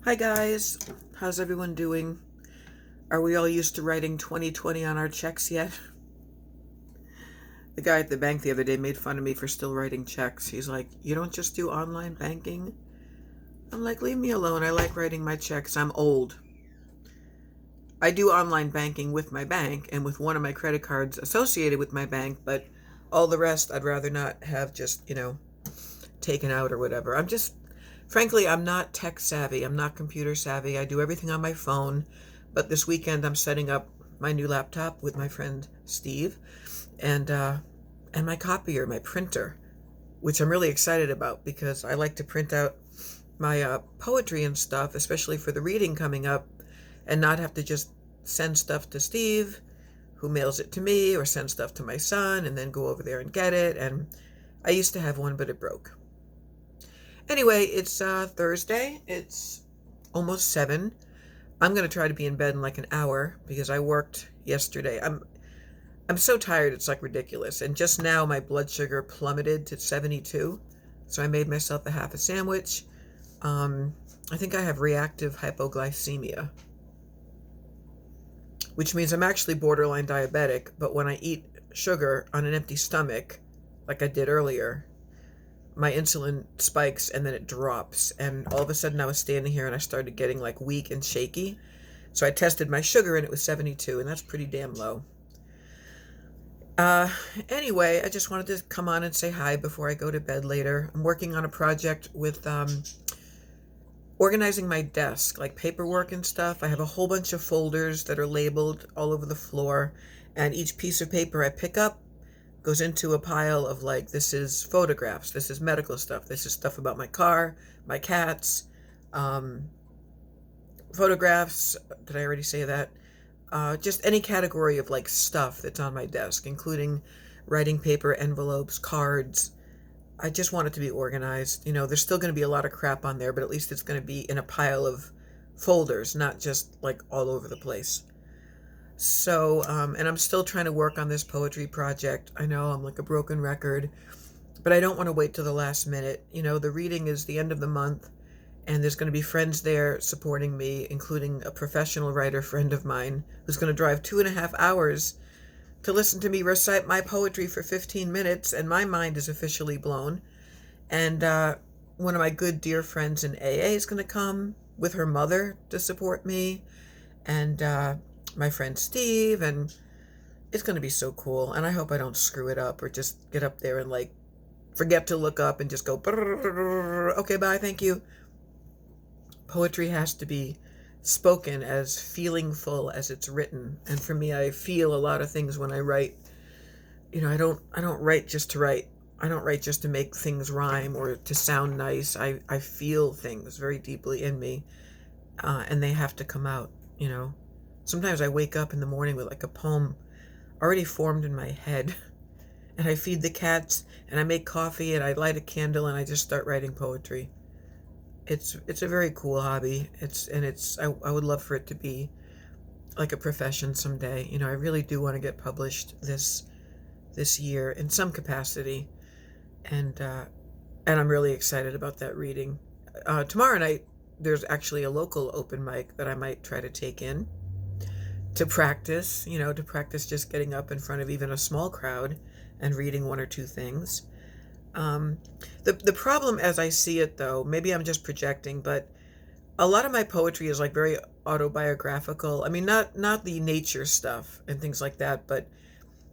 Hi guys, how's everyone doing? Are we all used to writing 2020 on our checks yet? The guy at the bank the other day made fun of me for still writing checks. He's like, "You don't just do online banking?" I'm like, "Leave me alone. I like writing my checks. I'm old." I do online banking with my bank and with one of my credit cards associated with my bank, but all the rest I'd rather not have just, taken out or whatever. Frankly, I'm not tech savvy. I'm not computer savvy. I do everything on my phone. But this weekend, I'm setting up my new laptop with my friend Steve, and my copier, my printer, which I'm really excited about because I like to print out my poetry and stuff, especially for the reading coming up, and not have to just send stuff to Steve, who mails it to me, or send stuff to my son, and then go over there and get it. And I used to have one, but it broke. Anyway, it's Thursday. It's almost 7. I'm going to try to be in bed in like an hour because I worked yesterday. I'm so tired it's like ridiculous. And just now my blood sugar plummeted to 72. So I made myself a half a sandwich. I think I have reactive hypoglycemia, which means I'm actually borderline diabetic, but when I eat sugar on an empty stomach, like I did earlier, my insulin spikes and then it drops. And all of a sudden I was standing here and I started getting like weak and shaky. So I tested my sugar and it was 72, and that's pretty damn low. Anyway, I just wanted to come on and say hi before I go to bed later. I'm working on a project with organizing my desk, like paperwork and stuff. I have a whole bunch of folders that are labeled all over the floor, and each piece of paper I pick up goes into a pile of like, this is photographs, this is medical stuff, this is stuff about my car, my cats, photographs. Did I already say that? Just any category of like stuff that's on my desk, including writing paper, envelopes, cards. I just want it to be organized. There's still going to be a lot of crap on there, but at least it's going to be in a pile of folders, not just like all over the place. So, and I'm still trying to work on this poetry project. I know I'm like a broken record, but I don't want to wait till the last minute. The reading is the end of the month, and there's going to be friends there supporting me, including a professional writer friend of mine who's going to drive 2.5 hours to listen to me recite my poetry for 15 minutes, and my mind is officially blown. And one of my good dear friends in AA is going to come with her mother to support me, and my friend Steve, and it's going to be so cool. And I hope I don't screw it up or just get up there and like forget to look up and just go, okay, bye, thank you. Poetry has to be spoken as feelingful as it's written. And for me, I feel a lot of things when I write. I don't write just to write. I don't write just to make things rhyme or to sound nice. I feel things very deeply in me, and they have to come out. Sometimes I wake up in the morning with like a poem already formed in my head, and I feed the cats, and I make coffee, and I light a candle, and I just start writing poetry. It's a very cool hobby. I would love for it to be like a profession someday. I really do want to get published this year in some capacity, and I'm really excited about that reading. Tomorrow night there's actually a local open mic that I might try to take in to practice just getting up in front of even a small crowd and reading one or two things. The problem as I see it, though, maybe I'm just projecting, but a lot of my poetry is like very autobiographical. I mean, not the nature stuff and things like that, but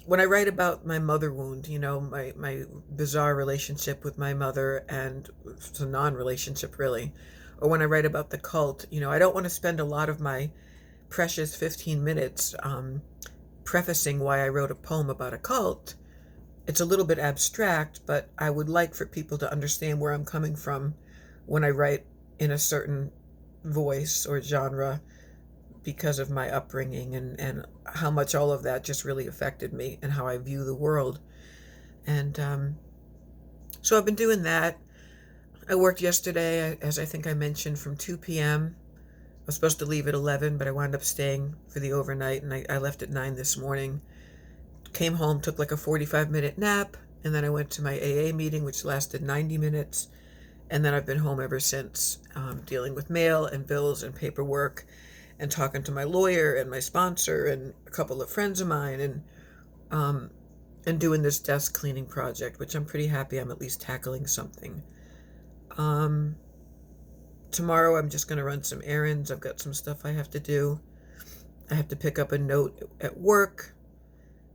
when I write about my mother wound, my bizarre relationship with my mother, and it's a non-relationship really, or when I write about the cult, I don't want to spend a lot of my precious 15 minutes prefacing why I wrote a poem about a cult. It's a little bit abstract, but I would like for people to understand where I'm coming from when I write in a certain voice or genre because of my upbringing, and how much all of that just really affected me and how I view the world. And so I've been doing that. I worked yesterday, as I think I mentioned, from 2 p.m. I was supposed to leave at 11, but I wound up staying for the overnight, and I left at 9 this morning. Came home, took like a 45-minute nap, and then I went to my AA meeting, which lasted 90 minutes. And then I've been home ever since, dealing with mail and bills and paperwork and talking to my lawyer and my sponsor and a couple of friends of mine um, and doing this desk cleaning project, which I'm pretty happy I'm at least tackling something. Um, Tomorrow I'm just going to run some errands. I've got some stuff I have to do. I have to pick up a note at work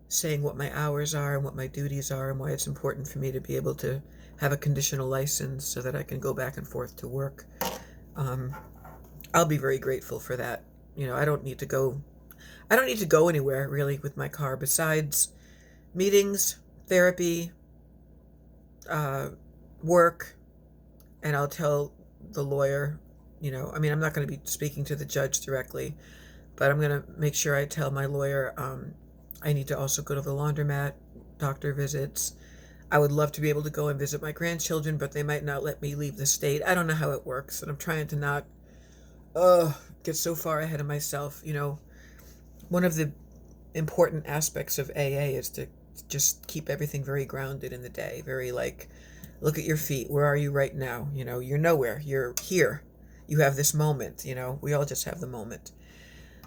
saying what my hours are and what my duties are and why it's important for me to be able to have a conditional license so that I can go back and forth to work. Um, I'll be very grateful for that. I don't need to go. I don't need to go anywhere really with my car besides meetings, therapy, uh, work, and I'll tell the lawyer. I'm not going to be speaking to the judge directly, but I'm going to make sure I tell my lawyer I need to also go to the laundromat, doctor visits. I would love to be able to go and visit my grandchildren, but they might not let me leave the state. I don't know how it works, and I'm trying to not get so far ahead of myself. One of the important aspects of AA is to just keep everything very grounded in the day, very like, look at your feet. Where are you right now? You're nowhere. You're here. You have this moment. We all just have the moment.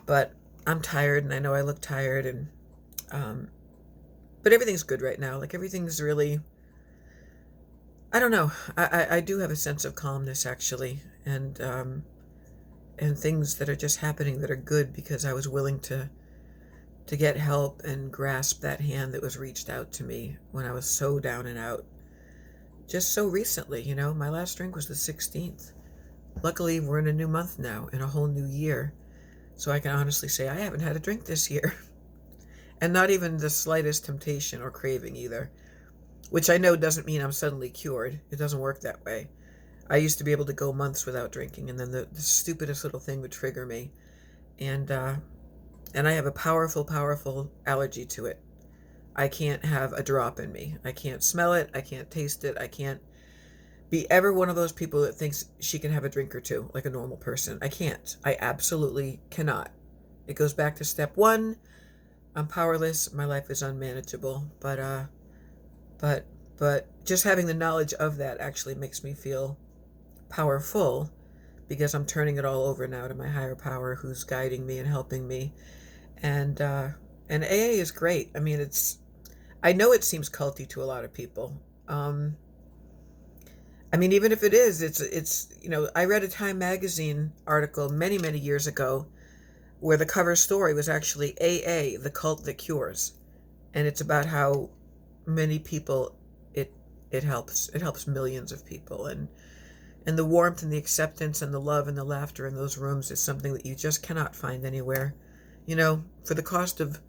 But I'm tired, and I know I look tired, and but everything's good right now. Like everything's really, I don't know. I do have a sense of calmness actually, and things that are just happening that are good because I was willing to get help and grasp that hand that was reached out to me when I was so down and out. Just so recently, my last drink was the 16th. Luckily, we're in a new month now, in a whole new year. So I can honestly say I haven't had a drink this year. And not even the slightest temptation or craving either. Which I know doesn't mean I'm suddenly cured. It doesn't work that way. I used to be able to go months without drinking, and then the stupidest little thing would trigger me. And I have a powerful, powerful allergy to it. I can't have a drop in me. I can't smell it. I can't taste it. I can't be ever one of those people that thinks she can have a drink or two like a normal person. I can't. I absolutely cannot. It goes back to step one. I'm powerless. My life is unmanageable. But just having the knowledge of that actually makes me feel powerful because I'm turning it all over now to my higher power who's guiding me and helping me. And AA is great. I know it seems culty to a lot of people. Even if it is, it's I read a Time magazine article many, many years ago where the cover story was actually AA, the cult that cures. And it's about how many people it helps. It helps millions of people. And the warmth and the acceptance and the love and the laughter in those rooms is something that you just cannot find anywhere. For the cost of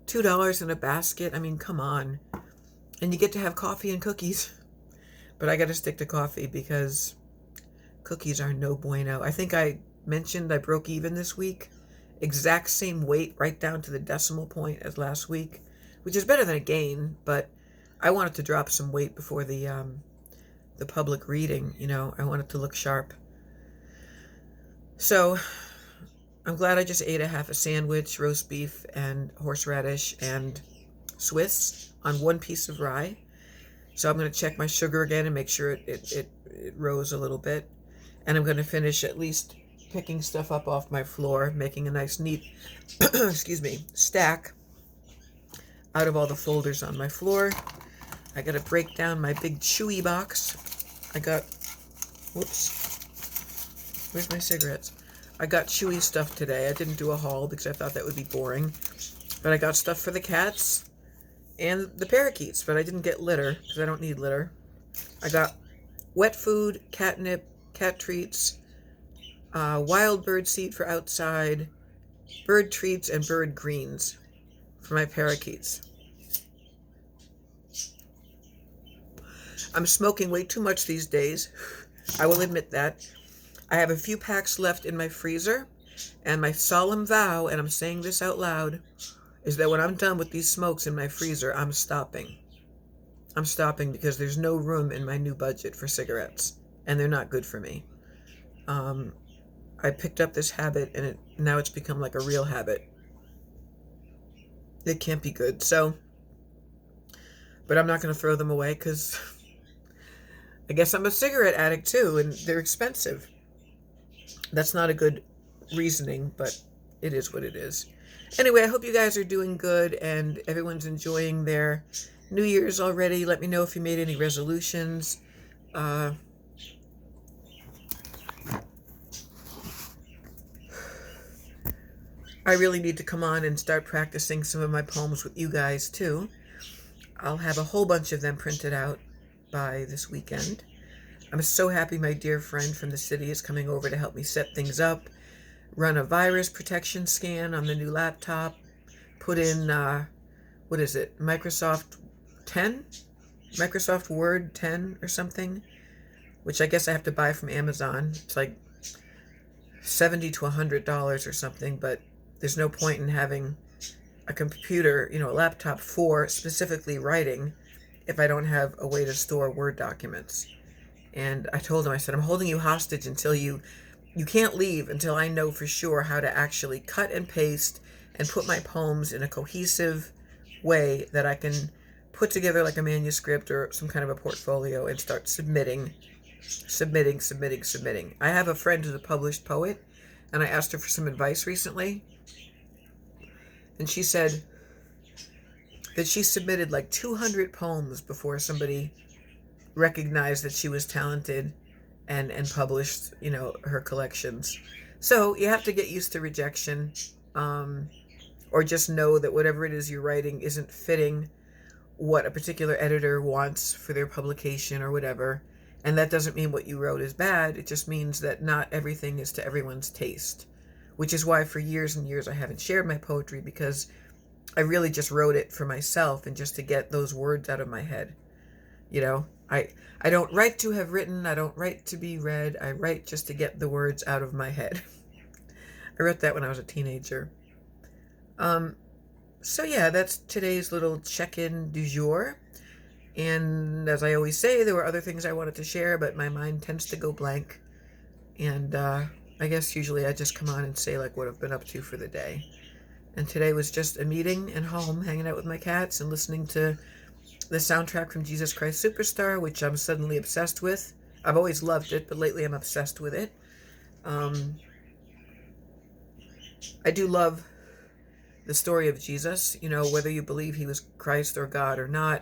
$2 in a basket, come on. And you get to have coffee and cookies. But I got to stick to coffee because cookies are no bueno. I think I mentioned I broke even this week. Exact same weight, right down to the decimal point as last week, which is better than a gain, but I wanted to drop some weight before the public reading. I wanted to look sharp. So I'm glad I just ate a half a sandwich, roast beef and horseradish and Swiss on one piece of rye. So I'm going to check my sugar again and make sure it rose a little bit. And I'm going to finish at least picking stuff up off my floor, making a nice neat, excuse me, stack out of all the folders on my floor. I got to break down my big Chewy box. Where's my cigarettes? I got Chewy stuff today. I didn't do a haul because I thought that would be boring. But I got stuff for the cats and the parakeets, but I didn't get litter because I don't need litter. I got wet food, catnip, cat treats, wild bird seed for outside, bird treats, and bird greens for my parakeets. I'm smoking way too much these days. I will admit that. I have a few packs left in my freezer, and my solemn vow, and I'm saying this out loud, is that when I'm done with these smokes in my freezer, I'm stopping. I'm stopping because there's no room in my new budget for cigarettes, and they're not good for me. I picked up this habit, and now it's become like a real habit. It can't be good. So, but I'm not going to throw them away because I guess I'm a cigarette addict too, and they're expensive. That's not a good reasoning, but it is what it is. Anyway, I hope you guys are doing good and everyone's enjoying their New Year's already. Let me know if you made any resolutions. I really need to come on and start practicing some of my poems with you guys too. I'll have a whole bunch of them printed out by this weekend. I'm so happy my dear friend from the city is coming over to help me set things up, run a virus protection scan on the new laptop, put in, what is it, Microsoft 10? Microsoft Word 10 or something, which I guess I have to buy from Amazon. It's like $70 to $100 or something, but there's no point in having a computer, a laptop for specifically writing if I don't have a way to store Word documents. And I told him, I said, I'm holding you hostage until you can't leave until I know for sure how to actually cut and paste and put my poems in a cohesive way that I can put together like a manuscript or some kind of a portfolio and start submitting. I have a friend who's a published poet, and I asked her for some advice recently. And she said that she submitted like 200 poems before somebody recognized that she was talented and published, her collections. So you have to get used to rejection, or just know that whatever it is you're writing isn't fitting what a particular editor wants for their publication or whatever. And that doesn't mean what you wrote is bad. It just means that not everything is to everyone's taste, which is why for years and years I haven't shared my poetry, because I really just wrote it for myself and just to get those words out of my head. I don't write to have written. I don't write to be read. I write just to get the words out of my head. I wrote that when I was a teenager. So yeah, that's today's little check-in du jour. And as I always say, there were other things I wanted to share, but my mind tends to go blank. And I guess usually I just come on and say like what I've been up to for the day. And today was just a meeting and home, hanging out with my cats and listening to the soundtrack from Jesus Christ Superstar, which I'm suddenly obsessed with. I've always loved it, but lately I'm obsessed with it. I do love the story of Jesus, whether you believe he was Christ or God or not.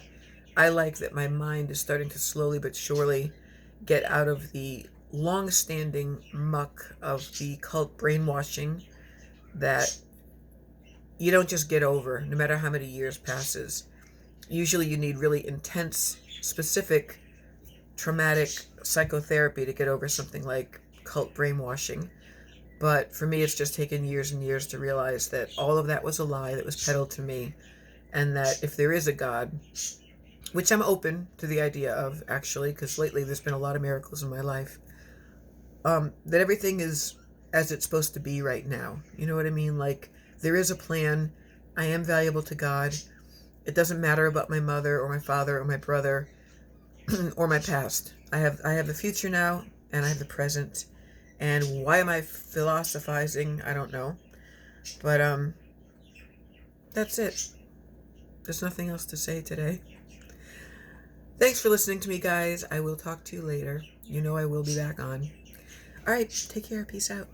I like that my mind is starting to slowly but surely get out of the long-standing muck of the cult brainwashing that you don't just get over, no matter how many years passes. Usually you need really intense, specific, traumatic psychotherapy to get over something like cult brainwashing. But for me, it's just taken years and years to realize that all of that was a lie that was peddled to me, and that if there is a God, which I'm open to the idea of, actually, because lately there's been a lot of miracles in my life, that everything is as it's supposed to be right now. You know what I mean? Like, there is a plan. I am valuable to God. It doesn't matter about my mother or my father or my brother or my past. I have the future now, and I have the present. And why am I philosophizing? I don't know. But that's it. There's nothing else to say today. Thanks for listening to me, guys. I will talk to you later. I will be back on. All right, take care. Peace out.